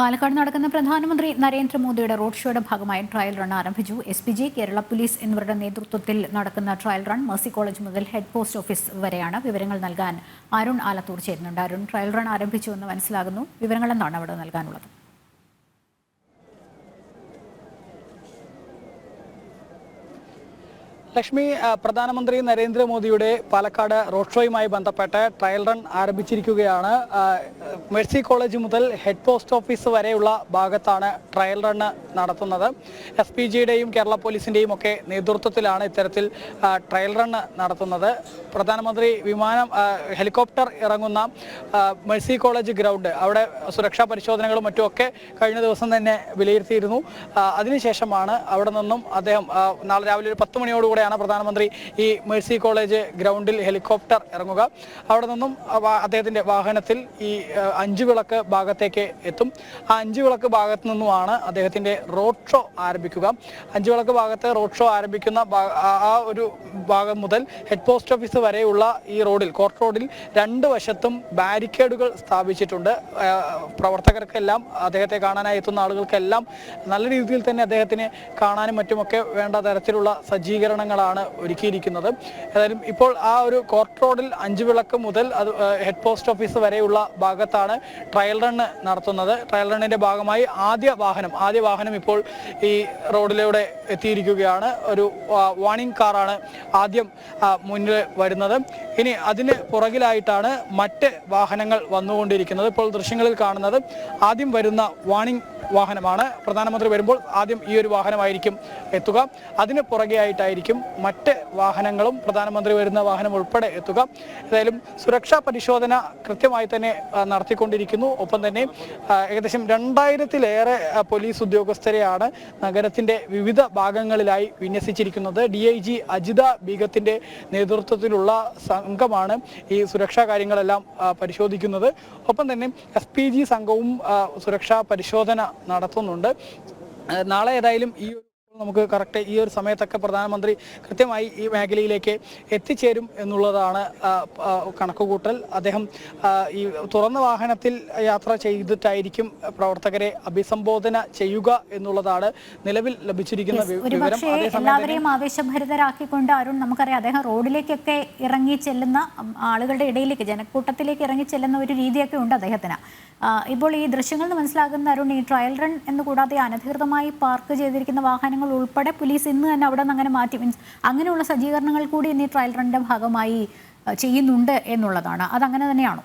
പാലക്കാട് നടക്കുന്ന പ്രധാനമന്ത്രി നരേന്ദ്രമോദിയുടെ റോഡ് ഷോയുടെ ഭാഗമായി ട്രയൽ റൺ ആരംഭിച്ചു. SPG, കേരള പോലീസ് എന്നിവരുടെ നേതൃത്വത്തിൽ നടക്കുന്ന ട്രയൽ റൺ മേഴ്സി കോളേജ് മുതൽ ഹെഡ് പോസ്റ്റ് ഓഫീസ് വരെയാണ്. വിവരങ്ങൾ നൽകാൻ അരുൺ ആലത്തൂർ ചേരുന്നുണ്ട്. അരുൺ, ട്രയൽ റൺ ആരംഭിച്ചു എന്ന് മനസ്സിലാകുന്നു. വിവരങ്ങൾ എന്താണ് അവിടെ നൽകാനുള്ളത്? ലക്ഷ്മി, പ്രധാനമന്ത്രി നരേന്ദ്രമോദിയുടെ പാലക്കാട് റോഡ് ഷോയുമായി ബന്ധപ്പെട്ട് ട്രയൽ റൺ ആരംഭിച്ചിരിക്കുകയാണ്. മേഴ്സി കോളേജ് മുതൽ ഹെഡ് പോസ്റ്റ് ഓഫീസ് വരെയുള്ള ഭാഗത്താണ് ട്രയൽ റൺ നടത്തുന്നത്. SPGയുടെയും കേരള പോലീസിൻ്റെയും ഒക്കെ നേതൃത്വത്തിലാണ് ഇത്തരത്തിൽ ട്രയൽ റൺ നടത്തുന്നത്. പ്രധാനമന്ത്രി ഹെലികോപ്റ്റർ ഇറങ്ങുന്ന മേഴ്സി കോളേജ് ഗ്രൗണ്ട്, അവിടെ സുരക്ഷാ പരിശോധനകളും മറ്റുമൊക്കെ കഴിഞ്ഞ ദിവസം തന്നെ വിലയിരുത്തിയിരുന്നു. അതിനുശേഷമാണ് അവിടെ നിന്നും അദ്ദേഹം നാളെ രാവിലെ ഒരു 10 മണിയോടുകൂടെ പ്രധാനമന്ത്രി ഈ മേഴ്സി കോളേജ് ഗ്രൗണ്ടിൽ ഹെലികോപ്റ്റർ ഇറങ്ങുക. അവിടെ നിന്നും അദ്ദേഹത്തിന്റെ വാഹനത്തിൽ ഈ 5 വിളക്ക് ഭാഗത്തേക്ക് എത്തും. ആ 5 വിളക്ക് ഭാഗത്തു നിന്നുമാണ് അദ്ദേഹത്തിന്റെ റോഡ് ഷോ ആരംഭിക്കുക. 5 വിളക്ക് ഭാഗത്ത് റോഡ് ഷോ ആരംഭിക്കുന്ന ആ ഒരു ഭാഗം മുതൽ ഹെഡ് പോസ്റ്റ് ഓഫീസ് വരെയുള്ള ഈ റോഡിൽ, കോർട്ട് റോഡിൽ 2 വശത്തും ബാരിക്കേഡുകൾ സ്ഥാപിച്ചിട്ടുണ്ട്. പ്രവർത്തകർക്കെല്ലാം, അദ്ദേഹത്തെ കാണാനായി എത്തുന്ന ആളുകൾക്കെല്ലാം നല്ല രീതിയിൽ തന്നെ അദ്ദേഹത്തിന് കാണാനും മറ്റുമൊക്കെ വേണ്ട തരത്തിലുള്ള സജ്ജീകരണങ്ങളാണ് ഒരുക്കിയിരിക്കുന്നത്. ഏതായാലും ഇപ്പോൾ ആ ഒരു കോർട്ട് റോഡിൽ 5 വിളക്ക് മുതൽ ഹെഡ് പോസ്റ്റ് ഓഫീസ് വരെയുള്ള ഭാഗത്താണ് ട്രയൽ റൺ നടത്തുന്നത്. ട്രയൽ റണ്ണിന്റെ ഭാഗമായി ആദ്യ വാഹനം ഇപ്പോൾ ഈ റോഡിലൂടെ എത്തിയിരിക്കുകയാണ്. ഒരു വാണിംഗ് കാറാണ് ആദ്യം മുന്നിൽ വരുന്നത്. ഇനി അതിന് പുറകിലായിട്ടാണ് മറ്റ് വാഹനങ്ങൾ വന്നുകൊണ്ടിരിക്കുന്നത്. ഇപ്പോൾ ദൃശ്യങ്ങളിൽ കാണുന്നത് ആദ്യം വരുന്ന വാണിംഗ് വാഹനമാണ്. പ്രധാനമന്ത്രി വരുമ്പോൾ ആദ്യം ഈ ഒരു വാഹനമായിരിക്കും എത്തുക. അതിന് പുറകെയായിട്ടായിരിക്കും മറ്റ് വാഹനങ്ങളും, പ്രധാനമന്ത്രി വരുന്ന വാഹനം ഉൾപ്പെടെ എത്തുക. ഏതായാലും സുരക്ഷാ പരിശോധന കൃത്യമായി തന്നെ നടത്തിക്കൊണ്ടിരിക്കുന്നു. ഒപ്പം തന്നെ ഏകദേശം 2000-ലേറെ പോലീസ് ഉദ്യോഗസ്ഥരെയാണ് നഗരത്തിന്റെ വിവിധ ഭാഗങ്ങളിലായി വിന്യസിച്ചിരിക്കുന്നത്. DIG അജിത ബീഗത്തിന്റെ നേതൃത്വത്തിലുള്ള സംഘമാണ് ഈ സുരക്ഷാ കാര്യങ്ങളെല്ലാം പരിശോധിക്കുന്നത്. ഒപ്പം തന്നെ SPG സംഘവും സുരക്ഷാ പരിശോധന നടത്തുന്നുണ്ട്. നാളെ ഏതായാലും നമുക്ക് കറക്റ്റ് ഈ ഒരു സമയത്തൊക്കെ പ്രധാനമന്ത്രി കൃത്യമായി ഈ മേഖലയിലേക്ക് എത്തിച്ചേരും എന്നുള്ളതാണ് കണക്കുകൂട്ടൽ. അദ്ദേഹം ഈ തുറന്ന വാഹനത്തിൽ യാത്ര ചെയ്തിട്ടായിരിക്കും പ്രവർത്തകരെ അഭിസംബോധന ചെയ്യുക എന്നുള്ളതാണ് നിലവിൽ ലഭിച്ചിരിക്കുന്ന വിവരം. എല്ലാവരെയും ആവേശഭരിതരാക്കിക്കൊണ്ട് അരുൺ, നമുക്കറിയാം അദ്ദേഹം റോഡിലേക്കൊക്കെ ഇറങ്ങി ചെല്ലുന്ന, ആളുകളുടെ ഇടയിലേക്ക്, ജനക്കൂട്ടത്തിലേക്ക് ഇറങ്ങി ചെല്ലുന്ന ഒരു രീതിയൊക്കെ ഉണ്ട് അദ്ദേഹത്തിന്. ഇപ്പോൾ ഈ ദൃശ്യങ്ങളിൽ നിന്ന് മനസ്സിലാകുന്ന അരുൺ, ഈ ട്രയൽ റൺ എന്ന് കൂടാതെ അനധികൃതമായി പാർക്ക് ചെയ്തിരിക്കുന്ന വാഹനങ്ങൾ ഉൾപ്പെടെ പോലീസ് ഇന്ന് തന്നെ അവിടെ നിന്ന് അങ്ങനെ മാറ്റി, അങ്ങനെയുള്ള സജ്ജീകരണങ്ങൾ കൂടി ഇന്ന് ഈ ട്രയൽ റണ്ണിന്റെ ഭാഗമായി ചെയ്യുന്നുണ്ട് എന്നുള്ളതാണ്. അതങ്ങനെ തന്നെയാണോ?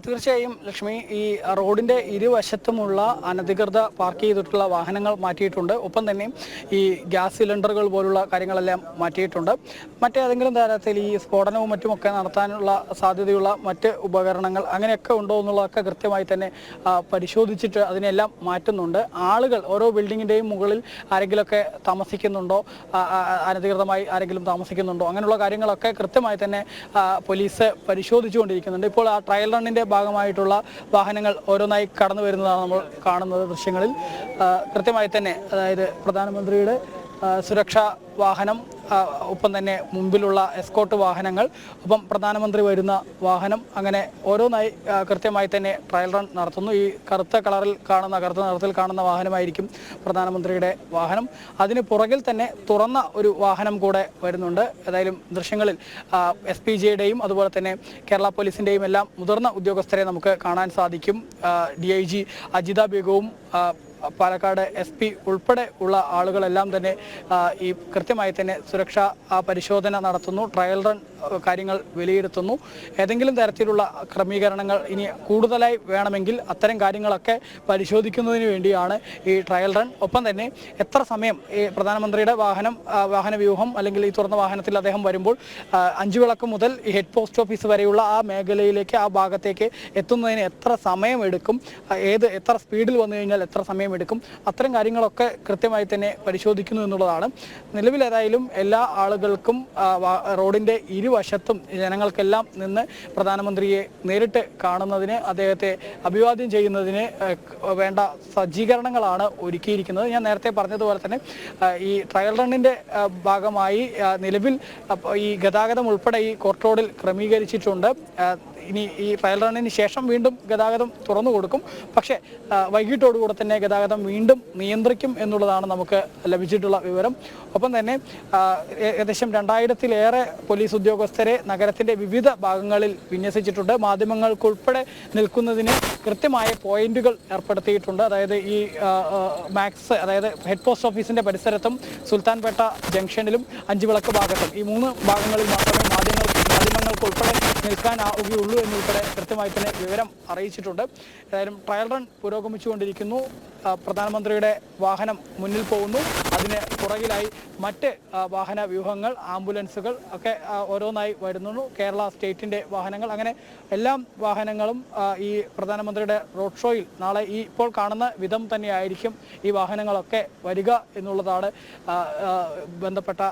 തീർച്ചയായും ലക്ഷ്മി, ഈ റോഡിന്റെ ഇരുവശത്തുമുള്ള അനധികൃത പാർക്ക് ചെയ്തിട്ടുള്ള വാഹനങ്ങൾ മാറ്റിയിട്ടുണ്ട്. ഒപ്പം തന്നെ ഈ ഗ്യാസ് സിലിണ്ടറുകൾ പോലുള്ള കാര്യങ്ങളെല്ലാം മാറ്റിയിട്ടുണ്ട്. മറ്റേതെങ്കിലും തരത്തിൽ ഈ സ്ഫോടനവും മറ്റുമൊക്കെ നടത്താനുള്ള സാധ്യതയുള്ള മറ്റ് ഉപകരണങ്ങൾ അങ്ങനെയൊക്കെ ഉണ്ടോ എന്നുള്ളതൊക്കെ കൃത്യമായി തന്നെ പരിശോധിച്ചിട്ട് അതിനെല്ലാം മാറ്റുന്നുണ്ട്. ആളുകൾ ഓരോ ബിൽഡിങ്ങിൻ്റെയും മുകളിൽ ആരെങ്കിലുമൊക്കെ താമസിക്കുന്നുണ്ടോ, അനധികൃതമായി ആരെങ്കിലും താമസിക്കുന്നുണ്ടോ, അങ്ങനെയുള്ള കാര്യങ്ങളൊക്കെ കൃത്യമായി തന്നെ പോലീസ് പരിശോധിച്ചുകൊണ്ടിരിക്കുന്നുണ്ട്. ഇപ്പോൾ ആ ട്രയൽ റണ്ണിൻ്റെ ഭാഗമായിട്ടുള്ള വാഹനങ്ങൾ ഓരോന്നായി കടന്നു വരുന്നതാണ് നമ്മൾ കാണുന്നത് ദൃശ്യങ്ങളിൽ. കൃത്യമായി തന്നെ, അതായത് പ്രധാനമന്ത്രിയുടെ സുരക്ഷാ വാഹനം, ഒപ്പം തന്നെ മുമ്പിലുള്ള എസ്കോർട്ട് വാഹനങ്ങൾ, ഒപ്പം പ്രധാനമന്ത്രി വരുന്ന വാഹനം, അങ്ങനെ ഓരോന്നായി കൃത്യമായി തന്നെ ട്രയൽ റൺ നടത്തുന്നു. ഈ കറുത്ത നിറത്തിൽ കാണുന്ന വാഹനമായിരിക്കും പ്രധാനമന്ത്രിയുടെ വാഹനം. അതിന് പുറകിൽ തന്നെ തുറന്ന ഒരു വാഹനം കൂടെ വരുന്നുണ്ട്. ഏതായാലും ദൃശ്യങ്ങളിൽ SPGയുടെയും അതുപോലെ തന്നെ കേരള പോലീസിൻ്റെയും എല്ലാം മുതിർന്ന ഉദ്യോഗസ്ഥരെ നമുക്ക് കാണാൻ സാധിക്കും. DIG അജിത ബീഗവും പാലക്കാട് SP ഉൾപ്പെടെ ഉള്ള ആളുകളെല്ലാം തന്നെ ഈ കൃത്യമായി തന്നെ സുരക്ഷാ പരിശോധന നടത്തുന്നു. ട്രയൽ റൺ കാര്യങ്ങൾ വിലയിരുത്തുന്നു. ഏതെങ്കിലും തരത്തിലുള്ള ക്രമീകരണങ്ങൾ ഇനി കൂടുതലായി വേണമെങ്കിൽ അത്തരം കാര്യങ്ങളൊക്കെ പരിശോധിക്കുന്നതിന് വേണ്ടിയാണ് ഈ ട്രയൽ റൺ. ഒപ്പം തന്നെ എത്ര സമയം ഈ പ്രധാനമന്ത്രിയുടെ വാഹന വ്യൂഹം അല്ലെങ്കിൽ ഈ തുറന്ന വാഹനത്തിൽ അദ്ദേഹം വരുമ്പോൾ 5 വിളക്ക് മുതൽ ഈ ഹെഡ് പോസ്റ്റ് ഓഫീസ് വരെയുള്ള ആ മേഖലയിലേക്ക്, ആ ഭാഗത്തേക്ക് എത്തുന്നതിന് എത്ര സമയമെടുക്കും, എത്ര സ്പീഡിൽ വന്നു കഴിഞ്ഞാൽ എത്ര സമയം എടുക്കും, അത്തരം കാര്യങ്ങളൊക്കെ കൃത്യമായി തന്നെ പരിശോധിക്കുന്നു എന്നുള്ളതാണ്. നിലവിൽ ഏതായാലും എല്ലാ ആളുകൾക്കും റോഡിന്റെ ഇരുവശത്തും ജനങ്ങൾക്കെല്ലാം നിന്ന് പ്രധാനമന്ത്രിയെ നേരിട്ട് കാണുന്നതിന്, അദ്ദേഹത്തെ അഭിവാദ്യം ചെയ്യുന്നതിന് വേണ്ട സജ്ജീകരണങ്ങളാണ് ഒരുക്കിയിരിക്കുന്നത്. ഞാൻ നേരത്തെ പറഞ്ഞതുപോലെ തന്നെ ഈ ട്രയൽ റണ്ണിൻ്റെ ഭാഗമായി നിലവിൽ ഈ ഗതാഗതം ഉൾപ്പെടെ ഈ കോർട്ട് റോഡിൽ ക്രമീകരിച്ചിട്ടുണ്ട്. ഇനി ഈ ട്രയൽ റണ്ണിന് ശേഷം വീണ്ടും ഗതാഗതം തുറന്നു കൊടുക്കും. പക്ഷേ വൈകിട്ടോടുകൂടെ തന്നെ ഗതാഗതം വീണ്ടും നിയന്ത്രിക്കും എന്നുള്ളതാണ് നമുക്ക് ലഭിച്ചിട്ടുള്ള വിവരം. ഒപ്പം തന്നെ ഏകദേശം 2000-ലേറെ പോലീസ് ഉദ്യോഗസ്ഥരെ നഗരത്തിൻ്റെ വിവിധ ഭാഗങ്ങളിൽ വിന്യസിച്ചിട്ടുണ്ട്. മാധ്യമങ്ങൾക്കുൾപ്പെടെ നിൽക്കുന്നതിന് കൃത്യമായ പോയിന്റുകൾ ഏർപ്പെടുത്തിയിട്ടുണ്ട്. അതായത് ഈ മാക്സ്, അതായത് ഹെഡ് പോസ്റ്റ് ഓഫീസിൻ്റെ പരിസരത്തും സുൽത്താൻപേട്ട ജംഗ്ഷനിലും അഞ്ചുവിളക്ക് ഭാഗത്തും ഈ 3 ഭാഗങ്ങളിൽ മാത്രമേ മാധ്യമങ്ങൾക്കുൾപ്പെടെ നിൽക്കാനാവുകയുള്ളൂ എന്നുൾപ്പെടെ കൃത്യമായി തന്നെ വിവരം അറിയിച്ചിട്ടുണ്ട്. ഏതായാലും ട്രയൽ റൺ പുരോഗമിച്ചുകൊണ്ടിരിക്കുന്നു. പ്രധാനമന്ത്രിയുടെ വാഹനം മുന്നിൽ പോകുന്നു. അതിന് പുറകിലായി മറ്റ് വാഹന വ്യൂഹങ്ങൾ, ആംബുലൻസുകൾ ഒക്കെ ഓരോന്നായി വരുന്നു. കേരള സ്റ്റേറ്റിൻ്റെ വാഹനങ്ങൾ, അങ്ങനെ എല്ലാ വാഹനങ്ങളും ഈ പ്രധാനമന്ത്രിയുടെ റോഡ് ഷോയിൽ നാളെ ഈ ഇപ്പോൾ കാണുന്ന വിധം തന്നെയായിരിക്കും ഈ വാഹനങ്ങളൊക്കെ വരിക എന്നുള്ളതാണ് ബന്ധപ്പെട്ട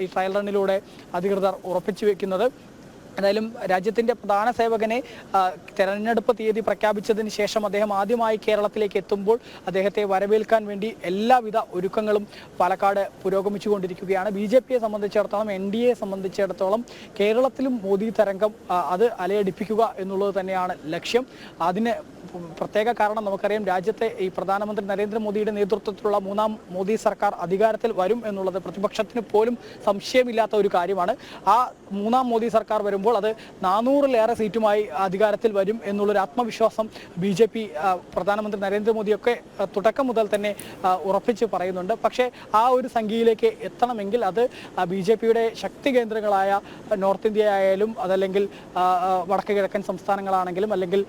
ഈ ട്രയൽ റണ്ണിലൂടെ അധികൃതർ ഉറപ്പിച്ചു വെക്കുന്നത്. എന്തായാലും രാജ്യത്തിൻ്റെ പ്രധാന സേവകനെ തെരഞ്ഞെടുപ്പ് തീയതി പ്രഖ്യാപിച്ചതിന് ശേഷം അദ്ദേഹം ആദ്യമായി കേരളത്തിലേക്ക് എത്തുമ്പോൾ അദ്ദേഹത്തെ വരവേൽക്കാൻ വേണ്ടി എല്ലാവിധ ഒരുക്കങ്ങളും പാലക്കാട് പുരോഗമിച്ചുകൊണ്ടിരിക്കുകയാണ്. BJPയെ സംബന്ധിച്ചിടത്തോളം, NDAയെ സംബന്ധിച്ചിടത്തോളം കേരളത്തിലും മോദി തരംഗം അത് അലയടിപ്പിക്കുക എന്നുള്ളത് തന്നെയാണ് ലക്ഷ്യം. അതിന് പ്രത്യേക കാരണം നമുക്കറിയാം, രാജ്യത്തെ ഈ പ്രധാനമന്ത്രി നരേന്ദ്രമോദിയുടെ നേതൃത്വത്തിലുള്ള 3ാം മോദി സർക്കാർ അധികാരത്തിൽ വരും എന്നുള്ളത് പ്രതിപക്ഷത്തിന് പോലും സംശയമില്ലാത്ത ഒരു കാര്യമാണ്. ആ 3ാം മോദി സർക്കാർ വരുമ്പോൾ അത് 400-ലേറെ സീറ്റുമായി അധികാരത്തിൽ വരും എന്നുള്ളൊരു ആത്മവിശ്വാസം BJP പ്രധാനമന്ത്രി നരേന്ദ്രമോദിയൊക്കെ തുടക്കം മുതൽ തന്നെ ഉറപ്പിച്ച് പറയുന്നുണ്ട്. പക്ഷേ ആ ഒരു സംഖ്യയിലേക്ക് എത്തണമെങ്കിൽ അത് BJPയുടെ ശക്തി കേന്ദ്രങ്ങളായ നോർത്ത് ഇന്ത്യ ആയാലും, അതല്ലെങ്കിൽ വടക്ക് കിഴക്കൻ സംസ്ഥാനങ്ങളാണെങ്കിലും, അല്ലെങ്കിൽ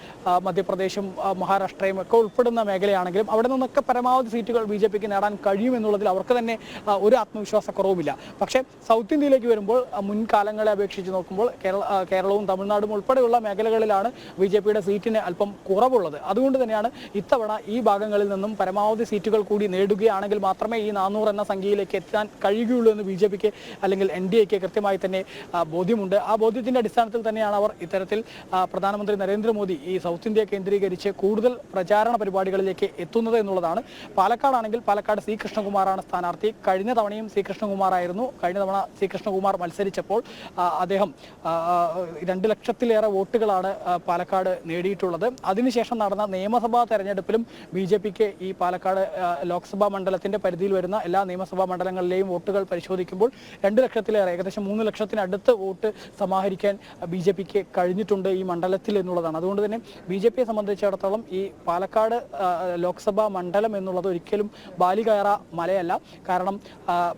മധ്യപ്രദേശും മഹാരാഷ്ട്രയും ഒക്കെ ഉൾപ്പെടുന്ന മേഖലയാണെങ്കിലും അവിടെ നിന്നൊക്കെ പരമാവധി സീറ്റുകൾ BJPക്ക് നേടാൻ കഴിയുമെന്നുള്ളതിൽ അവർക്ക് തന്നെ ഒരു ആത്മവിശ്വാസക്കുറവുമില്ല. പക്ഷേ സൗത്ത് ഇന്ത്യയിലേക്ക് വരുമ്പോൾ മുൻകാലങ്ങളെ അപേക്ഷിച്ച് നോക്കുമ്പോൾ കേരളവും തമിഴ്നാടും ഉൾപ്പെടെയുള്ള മേഖലകളിലാണ് BJPയുടെ സീറ്റിന് അല്പം കുറവുള്ളത്. അതുകൊണ്ട് തന്നെയാണ് ഇത്തവണ ഈ ഭാഗങ്ങളിൽ നിന്നും പരമാവധി സീറ്റുകൾ കൂടി നേടുകയാണെങ്കിൽ മാത്രമേ ഈ 400 എന്ന സംഖ്യയിലേക്ക് എത്താൻ കഴിയുകയുള്ളൂ എന്ന് BJPക്ക് അല്ലെങ്കിൽ NDAക്ക് കൃത്യമായി തന്നെ ബോധ്യമുണ്ട്. ആ ബോധ്യത്തിൻ്റെ അടിസ്ഥാനത്തിൽ തന്നെയാണ് അവർ ഇത്തരത്തിൽ പ്രധാനമന്ത്രി നരേന്ദ്രമോദി ഈ സൗത്ത് ഇന്ത്യ കേന്ദ്രീകരിച്ച് കൂടുതൽ പ്രചാരണ പരിപാടികളിലേക്ക് എത്തുന്നത് എന്നുള്ളതാണ്. പാലക്കാടാണെങ്കിൽ പാലക്കാട് C. കൃഷ്ണകുമാറാണ് സ്ഥാനാർത്ഥി. കഴിഞ്ഞ തവണയും C. കൃഷ്ണകുമാറായിരുന്നു. കഴിഞ്ഞ തവണ C. കൃഷ്ണകുമാർ മത്സരിച്ചപ്പോൾ അദ്ദേഹം 2 ലക്ഷത്തിലേറെ വോട്ടുകളാണ് പാലക്കാട് നേടിയിട്ടുള്ളത്. അതിനുശേഷം നടന്ന നിയമസഭാ തെരഞ്ഞെടുപ്പിലും BJPക്ക് ഈ പാലക്കാട് ലോക്സഭാ മണ്ഡലത്തിന്റെ പരിധിയിൽ വരുന്ന എല്ലാ നിയമസഭാ മണ്ഡലങ്ങളിലെയും വോട്ടുകൾ പരിശോധിക്കുമ്പോൾ 2 ലക്ഷത്തിലേറെ, ഏകദേശം 3 ലക്ഷത്തിനടുത്ത് വോട്ട് സമാഹരിക്കാൻ BJPക്ക് കഴിഞ്ഞിട്ടുണ്ട് ഈ മണ്ഡലത്തിൽ എന്നുള്ളതാണ്. അതുകൊണ്ട് തന്നെ BJPയെ സംബന്ധിച്ചിടത്തോളം ഈ പാലക്കാട് ലോക്സഭാ മണ്ഡലം എന്നുള്ളത് ഒരിക്കലും ബാലികയറ മലയല്ല. കാരണം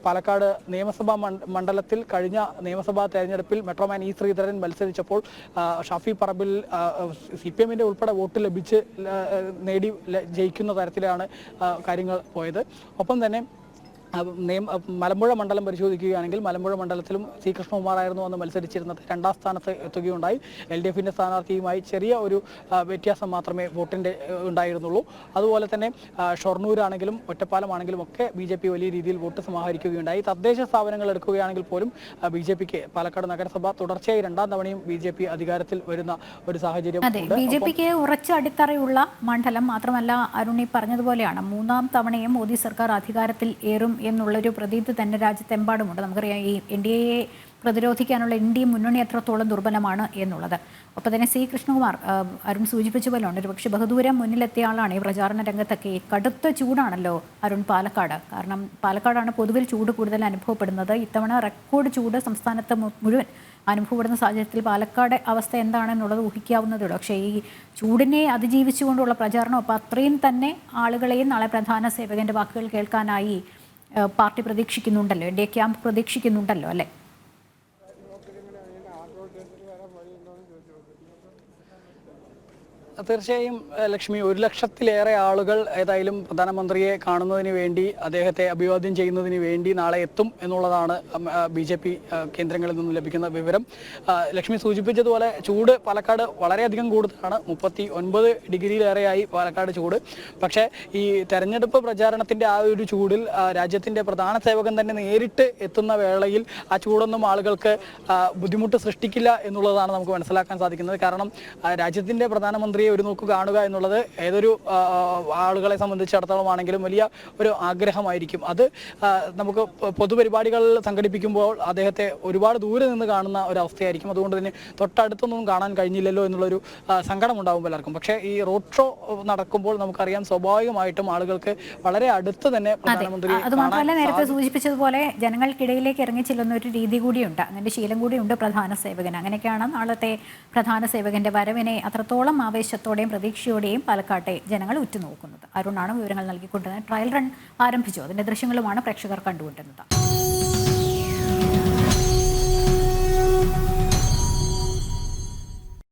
പാലക്കാട് നിയമസഭാ മണ്ഡലത്തിൽ കഴിഞ്ഞ നിയമസഭാ തെരഞ്ഞെടുപ്പിൽ മെട്രോമാൻ E. ശ്രീധരൻ മത്സരിച്ചപ്പോൾ ഷാഫി പറമ്പിൽ CPMന്റെ ഉൾപ്പെടെ വോട്ട് ലഭിച്ച് ജയിക്കുന്ന തരത്തിലാണ് കാര്യങ്ങൾ പോയത്. ഒപ്പം തന്നെ മലമ്പുഴ മണ്ഡലം പരിശോധിക്കുകയാണെങ്കിൽ മലമ്പുഴ മണ്ഡലത്തിലും C. കൃഷ്ണകുമാറായിരുന്നു അന്ന് മത്സരിച്ചിരുന്നത്. 2ാം സ്ഥാനത്ത് എത്തുകയുണ്ടായി. LDFന്റെ സ്ഥാനാർത്ഥിയുമായി ചെറിയ ഒരു വ്യത്യാസം മാത്രമേ വോട്ടിൻ്റെ ഉണ്ടായിരുന്നുള്ളൂ. അതുപോലെ തന്നെ ഷൊർണൂരാണെങ്കിലും ഒറ്റപ്പാലമാണെങ്കിലും ഒക്കെ BJP വലിയ രീതിയിൽ വോട്ട് സമാഹരിക്കുകയുണ്ടായി. തദ്ദേശ സ്ഥാപനങ്ങൾ എടുക്കുകയാണെങ്കിൽ പോലും BJPക്ക് പാലക്കാട് നഗരസഭ തുടർച്ചയായി 2ാം തവണയും BJP അധികാരത്തിൽ വരുന്ന ഒരു സാഹചര്യം. BJPക്ക് ഉറച്ച അടിത്തറയുള്ള മണ്ഡലം മാത്രമല്ല, അരുണി പറഞ്ഞതുപോലെയാണ് 3ാം തവണയും മോദി സർക്കാർ അധികാരത്തിൽ ഏറും എന്നുള്ളൊരു പ്രതീതി തന്നെ രാജ്യത്തെമ്പാടുമുണ്ട്. നമുക്കറിയാം ഈ NDAയെ പ്രതിരോധിക്കാനുള്ള NDA മുന്നണി എത്രത്തോളം ദുർബലമാണ് എന്നുള്ളത്. ഒപ്പം തന്നെ C. കൃഷ്ണകുമാർ അരുൺ സൂചിപ്പിച്ച പോലെ ഉണ്ട്, ഒരുപക്ഷെ ബഹുദൂരം മുന്നിലെത്തിയ ആളാണ്. ഈ പ്രചാരണ രംഗത്തൊക്കെ കടുത്ത ചൂടാണല്ലോ അരുൺ പാലക്കാട്. കാരണം പാലക്കാടാണ് പൊതുവിൽ ചൂട് കൂടുതൽ അനുഭവപ്പെടുന്നത്. ഇത്തവണ റെക്കോർഡ് ചൂട് സംസ്ഥാനത്ത് മുഴുവൻ അനുഭവപ്പെടുന്ന സാഹചര്യത്തിൽ പാലക്കാട് അവസ്ഥ എന്താണെന്നുള്ളത് ഊഹിക്കാവുന്നതേ ഉള്ളൂ. പക്ഷേ ഈ ചൂടിനെ അതിജീവിച്ചുകൊണ്ടുള്ള പ്രചാരണം, അപ്പോൾ അത്രയും തന്നെ ആളുകളെയും നാളെ പ്രധാന സേവകൻ്റെ വാക്കുകൾ കേൾക്കാനായി പാർട്ടി പ്രതീക്ഷിക്കുന്നുണ്ടല്ലോ, NDA ക്യാമ്പ് പ്രതീക്ഷിക്കുന്നുണ്ടല്ലോ അല്ലേ? തീർച്ചയായും ലക്ഷ്മി, 1,00,000-ലേറെ ആളുകൾ ഏതായാലും പ്രധാനമന്ത്രിയെ കാണുന്നതിന് വേണ്ടി, അദ്ദേഹത്തെ അഭിവാദ്യം ചെയ്യുന്നതിന് വേണ്ടി നാളെ എത്തും എന്നുള്ളതാണ് BJP കേന്ദ്രങ്ങളിൽ നിന്നും ലഭിക്കുന്ന വിവരം. ലക്ഷ്മി സൂചിപ്പിച്ചതുപോലെ ചൂട് പാലക്കാട് വളരെയധികം കൂടുതലാണ്. 39 ഡിഗ്രിയിലേറെയായി പാലക്കാട് ചൂട്. പക്ഷേ ഈ തെരഞ്ഞെടുപ്പ് പ്രചാരണത്തിന്റെ ആ ഒരു ചൂടിൽ രാജ്യത്തിന്റെ പ്രധാന സേവകൻ തന്നെ നേരിട്ട് എത്തുന്ന വേളയിൽ ആ ചൂടൊന്നും ആളുകൾക്ക് ബുദ്ധിമുട്ട് സൃഷ്ടിക്കില്ല എന്നുള്ളതാണ് നമുക്ക് മനസ്സിലാക്കാൻ സാധിക്കുന്നത്. കാരണം രാജ്യത്തിന്റെ പ്രധാനമന്ത്രിയെ ഒരു നോക്ക് കാണുക എന്നുള്ളത് ഏതൊരു ആളുകളെ സംബന്ധിച്ചിടത്തോളമാണെങ്കിലും വലിയ ഒരു ആഗ്രഹമായിരിക്കും. അത് നമുക്ക് പൊതുപരിപാടികൾ സംഘടിപ്പിക്കുമ്പോൾ അദ്ദേഹത്തെ ഒരുപാട് ദൂരെ നിന്ന് കാണുന്ന ഒരു അവസ്ഥയായിരിക്കും. അതുകൊണ്ട് തന്നെ തൊട്ടടുത്തൊന്നും കാണാൻ കഴിഞ്ഞില്ലല്ലോ എന്നുള്ളൊരു സങ്കടം ഉണ്ടാവും പലർക്കും. പക്ഷേ ഈ റോഡ് ഷോ നടക്കുമ്പോൾ നമുക്കറിയാം സ്വാഭാവികമായിട്ടും ആളുകൾക്ക് വളരെ അടുത്ത് തന്നെ പ്രധാനമന്ത്രി. അതുമാത്രമല്ല, നേരത്തെ സൂചിപ്പിച്ചതുപോലെ ജനങ്ങൾക്കിടയിലേക്ക് ഇറങ്ങി ചെല്ലുന്ന ഒരു രീതി കൂടിയുണ്ട്, അങ്ങനെ ശീലം കൂടിയുണ്ട് പ്രധാന സേവകൻ. അങ്ങനെയൊക്കെയാണ് നാളത്തെ പ്രധാന സേവകന്റെ വരവിനെ അത്രത്തോളം ആവേശത്തോടെയും പ്രതീക്ഷയോടെയും പാലക്കാട്ടെ ജനങ്ങൾ ഉറ്റുനോക്കുന്നത്. അരുണാണ് വിവരങ്ങൾ നൽകിക്കൊണ്ടിരുന്നത്. ട്രയൽ റൺ ആരംഭിച്ചു, അതിന്റെ ദൃശ്യങ്ങളുമാണ് പ്രേക്ഷകർ കണ്ടുകൊണ്ടിരുന്നത്.